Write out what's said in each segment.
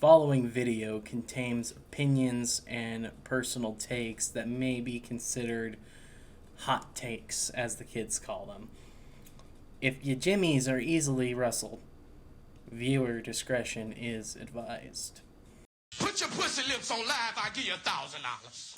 following video contains opinions and personal takes that may be considered hot takes, as the kids call them. If your jimmies are easily rustled, viewer discretion is advised. Put your pussy lips on live, I'll give you $1,000.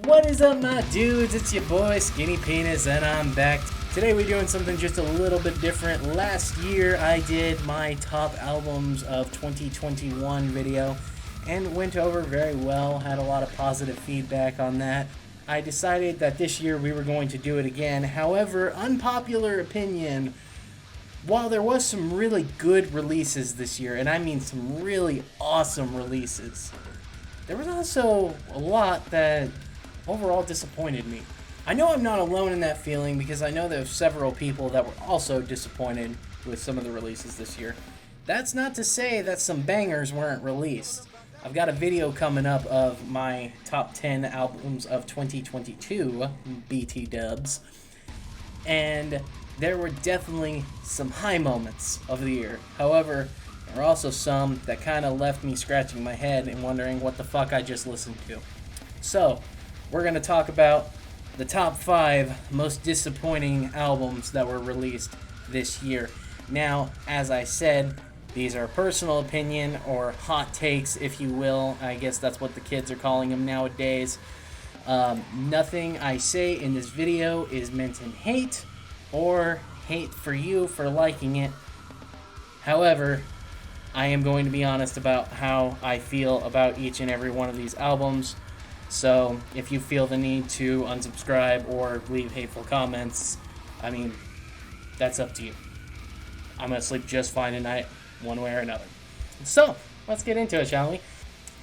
What is up, my dudes? It's your boy Skinny Penis, and I'm back. Today we're doing something just a little bit different. Last year I did my top albums of 2021 video and went over very well, had a lot of positive feedback on that. I decided that this year we were going to do it again. However, unpopular opinion, while there was some really good releases this year, and I mean some really awesome releases, there was also a lot that overall disappointed me. I know I'm not alone in that feeling because I know there are several people that were also disappointed with some of the releases this year. That's not to say that some bangers weren't released. I've got a video coming up of my top 10 albums of 2022, BT dubs, and there were definitely some high moments of the year. However, there were also some that kind of left me scratching my head and wondering what the fuck I just listened to. So, we're going to talk about the top 5 most disappointing albums that were released this year. Now, as I said, these are personal opinion or hot takes, if you will. I guess that's what the kids are calling them nowadays. Nothing I say in this video is meant in hate or hate for you for liking it. However, I am going to be honest about how I feel about each and every one of these albums. So, if you feel the need to unsubscribe or leave hateful comments, I mean, that's up to you. I'm going to sleep just fine tonight, one way or another. So, let's get into it, shall we?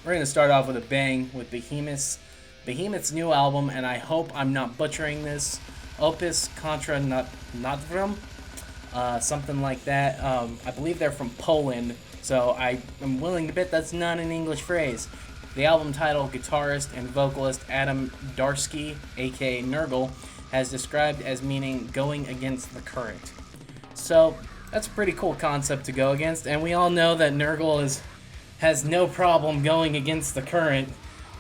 We're going to start off with a bang with Behemoth's new album, and I hope I'm not butchering this. Opus Contra Nadvrum, something like that. I believe they're from Poland, so I am willing to bet that's not an English phrase. The album title, guitarist and vocalist Adam Darsky, aka Nurgle, has described as meaning going against the current. So, that's a pretty cool concept to go against, and we all know that Nurgle has no problem going against the current,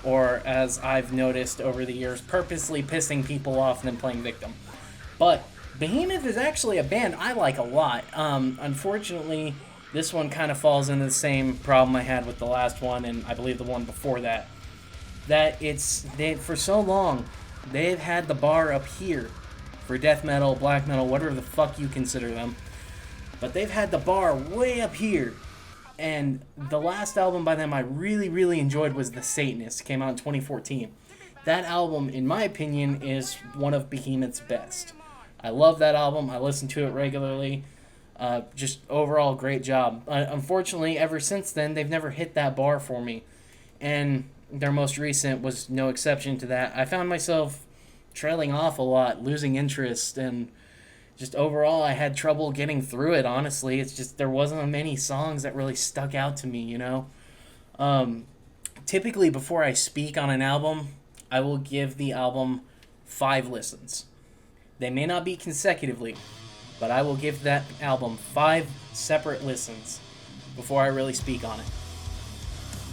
or as I've noticed over the years, purposely pissing people off and then playing victim. But Behemoth is actually a band I like a lot. Unfortunately, this one kind of falls into the same problem I had with the last one, and I believe the one before that. For so long, they've had the bar up here for death metal, black metal, whatever the fuck you consider them. But they've had the bar way up here. And the last album by them I really, really enjoyed was The Satanist. It came out in 2014. That album, in my opinion, is one of Behemoth's best. I love that album. I listen to it regularly. Just overall great job. Unfortunately, ever since then, they've never hit that bar for me. And their most recent was no exception to that. I found myself trailing off a lot, losing interest, and just overall I had trouble getting through it, honestly. It's just there wasn't many songs that really stuck out to me, you know? Typically, before I speak on an album, I will give the album 5 listens. They may not be consecutively, but I will give that album 5 separate listens before I really speak on it.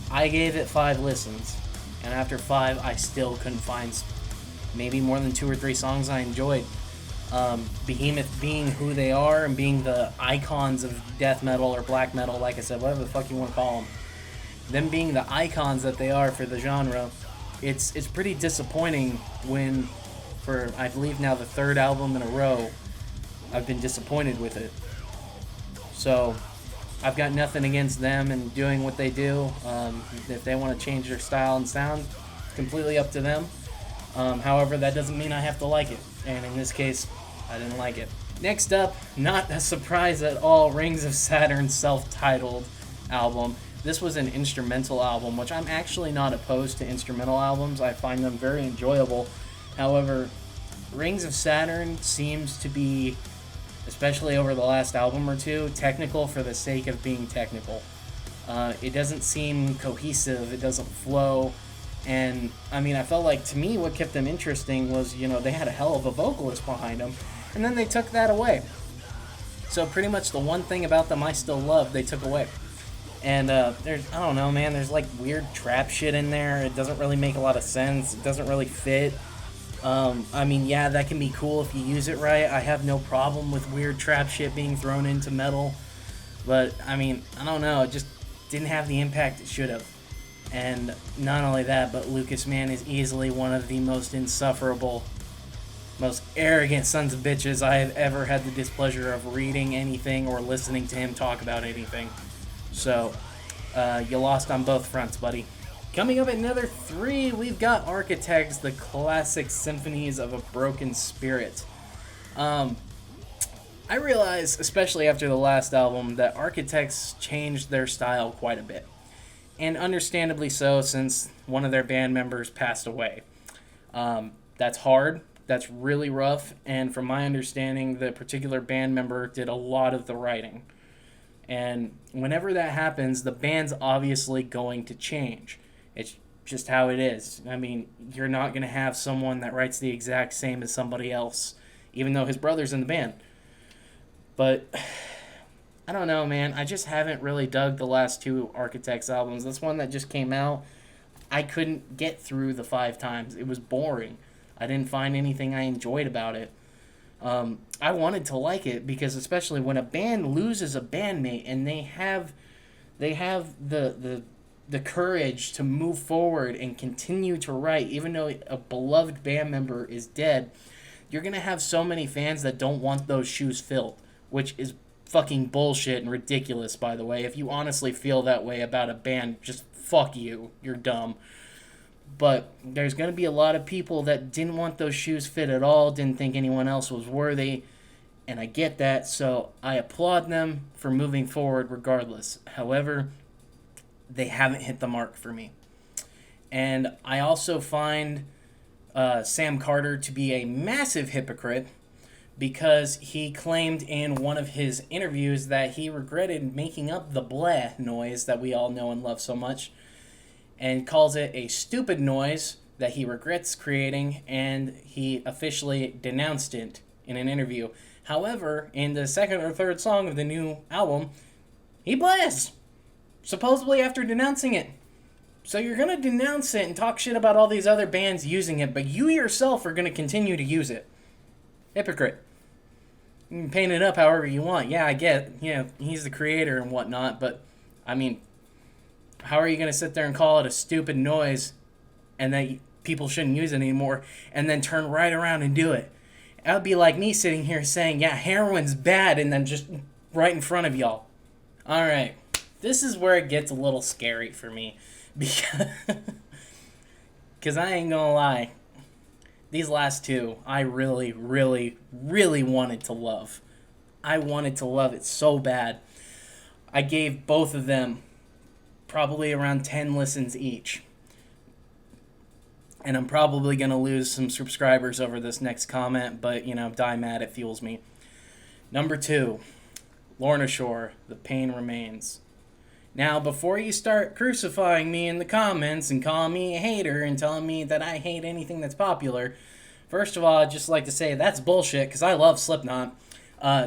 I gave it 5 listens, and after 5, I still couldn't find maybe more than 2 or 3 songs I enjoyed. Behemoth being who they are and being the icons of death metal or black metal, like I said, whatever the fuck you want to call them. Them being the icons that they are for the genre, it's pretty disappointing when, for I believe now the 3rd album in a row, I've been disappointed with it. So, I've got nothing against them and doing what they do. If they want to change their style and sound, it's completely up to them. However, that doesn't mean I have to like it. And in this case, I didn't like it. Next up, not a surprise at all, Rings of Saturn's self-titled album. This was an instrumental album, which I'm actually not opposed to instrumental albums. I find them very enjoyable. However, Rings of Saturn seems to be, especially over the last album or two, technical for the sake of being technical. It doesn't seem cohesive, it doesn't flow, And, I mean, I felt like, to me, what kept them interesting was, they had a hell of a vocalist behind them. And then they took that away. So pretty much the one thing about them I still love, they took away. And there's, I don't know, man, there's like weird trap shit in there. It doesn't really make a lot of sense. It doesn't really fit. I mean, yeah, that can be cool if you use it right. I have no problem with weird trap shit being thrown into metal. But, I mean, I don't know. It just didn't have the impact it should have. And not only that, but Lucas, man, is easily one of the most insufferable, most arrogant sons of bitches I have ever had the displeasure of reading anything or listening to him talk about anything. So, you lost on both fronts, buddy. Coming up at another 3, we've got Architects, the classic symphonies of a broken spirit. I realize, especially after the last album, that Architects changed their style quite a bit. And understandably so, since one of their band members passed away. That's hard. That's really rough. And from my understanding, the particular band member did a lot of the writing. And whenever that happens, the band's obviously going to change. It's just how it is. I mean, you're not going to have someone that writes the exact same as somebody else, even though his brother's in the band. But I don't know, man. I just haven't really dug the last 2 Architects albums. This one that just came out, I couldn't get through the 5 times. It was boring. I didn't find anything I enjoyed about it. I wanted to like it because, especially when a band loses a bandmate and they have the courage to move forward and continue to write, even though a beloved band member is dead, you're gonna have so many fans that don't want those shoes filled, which is fucking bullshit and ridiculous, by the way. If you honestly feel that way about a band, just fuck you. You're dumb. But there's going to be a lot of people that didn't want those shoes fit at all, didn't think anyone else was worthy, and I get that, so I applaud them for moving forward regardless. However, they haven't hit the mark for me. And I also find Sam Carter to be a massive hypocrite, because he claimed in one of his interviews that he regretted making up the bleh noise that we all know and love so much, and calls it a stupid noise that he regrets creating, and he officially denounced it in an interview. However, in the second or third song of the new album, he blahs, supposedly after denouncing it. So you're going to denounce it and talk shit about all these other bands using it, but you yourself are going to continue to use it. Hypocrite. You can paint it up however you want. Yeah, I get, he's the creator and whatnot, but, I mean, how are you going to sit there and call it a stupid noise and that people shouldn't use it anymore and then turn right around and do it? That would be like me sitting here saying, yeah, heroin's bad, and then just right in front of y'all. Alright, this is where it gets a little scary for me, because I ain't gonna lie. These last 2, I really, really, really wanted to love. I wanted to love it so bad. I gave both of them probably around 10 listens each. And I'm probably going to lose some subscribers over this next comment, but, die mad, it fuels me. Number 2, Lorna Shore, The Pain Remains. Now, before you start crucifying me in the comments and calling me a hater and telling me that I hate anything that's popular, first of all, I'd just like to say that's bullshit, because I love Slipknot.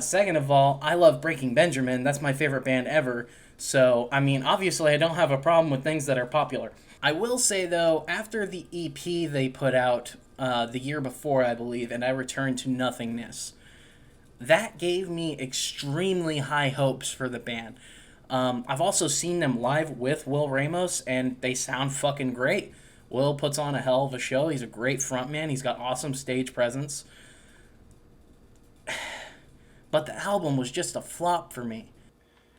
Second of all, I love Breaking Benjamin. That's my favorite band ever. So, I mean, obviously I don't have a problem with things that are popular. I will say, though, after the EP they put out the year before, I believe, and I Returned to Nothingness, that gave me extremely high hopes for the band. I've also seen them live with Will Ramos, and they sound fucking great. Will puts on a hell of a show. He's a great frontman. He's got awesome stage presence. But the album was just a flop for me.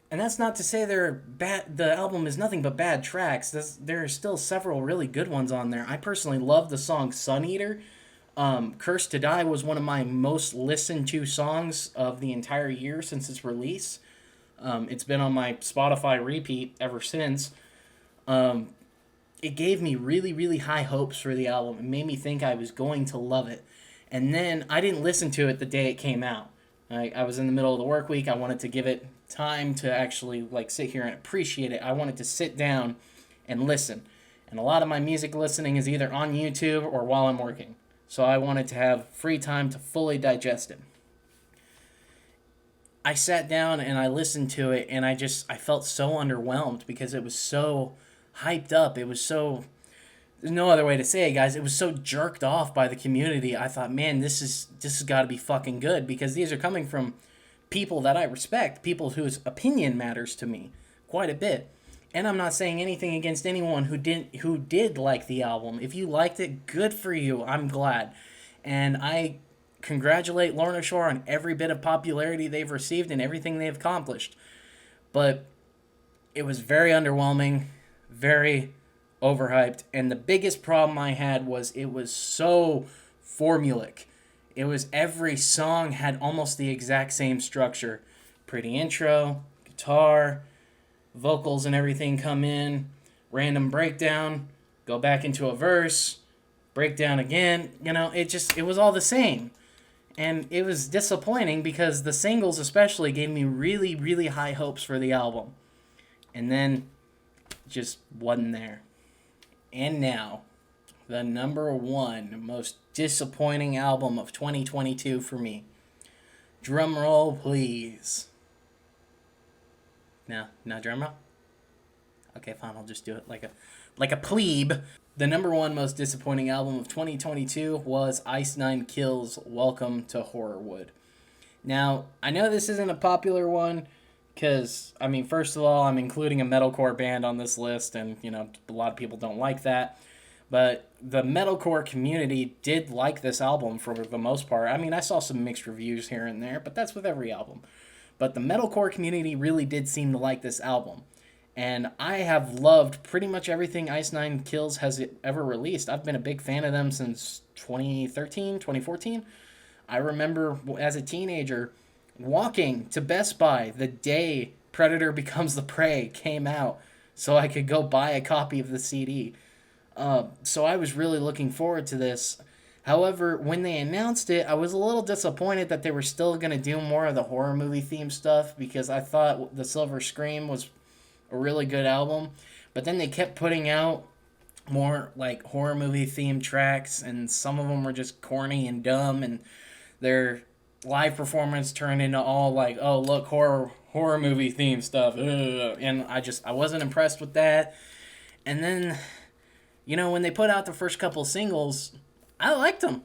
And that's not to say the album is nothing but bad tracks. There are still several really good ones on there. I personally love the song Sun Eater. Cursed to Die was one of my most listened to songs of the entire year since its release. It's been on my Spotify repeat ever since. It gave me really, really high hopes for the album. It made me think I was going to love it. And then I didn't listen to it the day it came out. I was in the middle of the work week. I wanted to give it time to actually sit here and appreciate it. I wanted to sit down and listen. And a lot of my music listening is either on YouTube or while I'm working. So I wanted to have free time to fully digest it. I sat down and I listened to it, and I felt so underwhelmed because it was so hyped up. It was so, there's no other way to say it, guys. It was so jerked off by the community. I thought, man, this has got to be fucking good, because these are coming from people that I respect, people whose opinion matters to me quite a bit. And I'm not saying anything against anyone who did like the album. If you liked it, good for you. I'm glad. And I congratulate Lorna Shore on every bit of popularity they've received and everything they've accomplished. But it was very underwhelming, very overhyped, and the biggest problem I had was it was so formulaic. It was, every song had almost the exact same structure. Pretty intro, guitar, vocals and everything come in, random breakdown, go back into a verse, breakdown again. It was all the same. And it was disappointing because the singles especially gave me really, really high hopes for the album. And then just wasn't there. And now, the number one most disappointing album of 2022 for me. Drum roll, please. No drum roll? Okay, fine, I'll just do it like a plebe. The number one most disappointing album of 2022 was Ice Nine Kills' Welcome to Horrorwood. Now, I know this isn't a popular one, because, first of all, I'm including a metalcore band on this list, and, a lot of people don't like that. But the metalcore community did like this album for the most part. I saw some mixed reviews here and there, but that's with every album. But the metalcore community really did seem to like this album. And I have loved pretty much everything Ice Nine Kills has ever released. I've been a big fan of them since 2013, 2014. I remember as a teenager walking to Best Buy the day Predator Becomes the Prey came out so I could go buy a copy of the CD. So I was really looking forward to this. However, when they announced it, I was a little disappointed that they were still going to do more of the horror movie theme stuff, because I thought The Silver Scream was a really good album. But then they kept putting out more like horror movie themed tracks, and some of them were just corny and dumb, and their live performance turned into all like, oh look, horror movie theme stuff. Ugh. And I wasn't impressed with that. And then, when they put out the first couple singles, I liked them.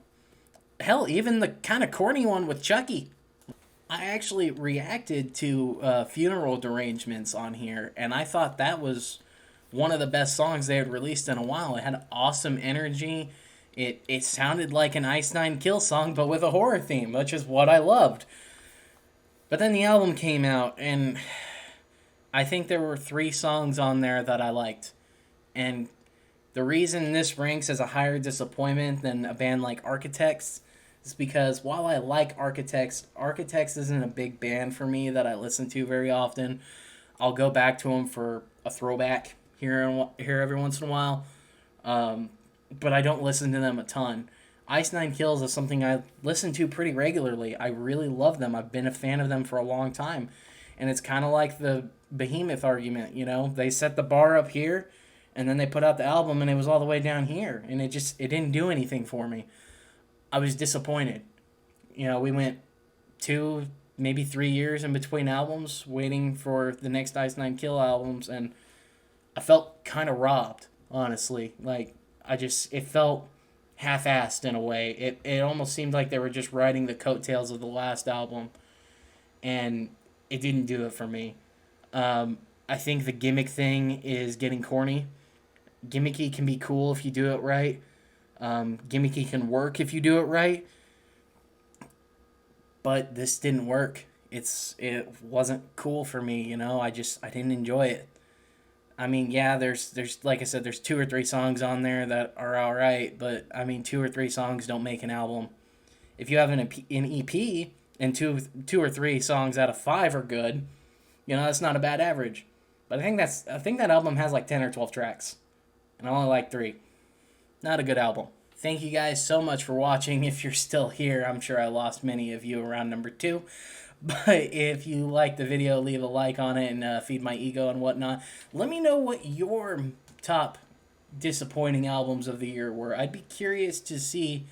Hell, even the kind of corny one with Chucky. I actually reacted to Funeral Derangements on here, and I thought that was one of the best songs they had released in a while. It had awesome energy. It sounded like an Ice Nine Kill song, but with a horror theme, which is what I loved. But then the album came out, and I think there were 3 songs on there that I liked. And the reason this ranks as a higher disappointment than a band like Architects is because while I like Architects isn't a big band for me that I listen to very often. I'll go back to them for a throwback here every once in a while. But I don't listen to them a ton. Ice Nine Kills is something I listen to pretty regularly. I really love them. I've been a fan of them for a long time. And it's kind of like the Behemoth argument, They set the bar up here, and then they put out the album, and it was all the way down here. And it didn't do anything for me. I was disappointed. We went 2, maybe 3 years in between albums, waiting for the next Ice Nine Kill albums, and I felt kind of robbed, honestly. It felt half-assed in a way. It almost seemed like they were just riding the coattails of the last album, and it didn't do it for me. I think the gimmick thing is getting corny. Gimmicky can be cool if you do it right. Gimmicky can work if you do it right. But this didn't work. It wasn't cool for me, I didn't enjoy it. There's like I said, there's 2 or 3 songs on there that are all right, but 2 or 3 songs don't make an album. If you have an EP and two or 3 songs out of 5 are good, that's not a bad average. But I think that album has like 10 or 12 tracks, and I only like 3. Not a good album. Thank you guys so much for watching. If you're still here, I'm sure I lost many of you around number 2. But if you like the video, leave a like on it and feed my ego and whatnot. Let me know what your top disappointing albums of the year were. I'd be curious to see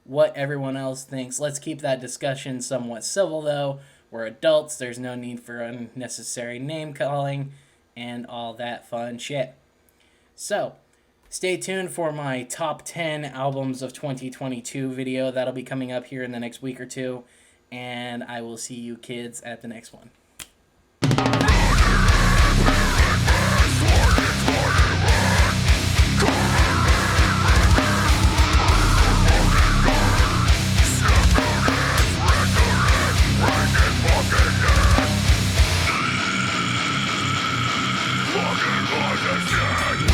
what everyone else thinks. Let's keep that discussion somewhat civil, though. We're adults, there's no need for unnecessary name calling and all that fun shit. So, stay tuned for my top 10 albums of 2022 video. That'll be coming up here in the next week or two. And I will see you kids at the next one.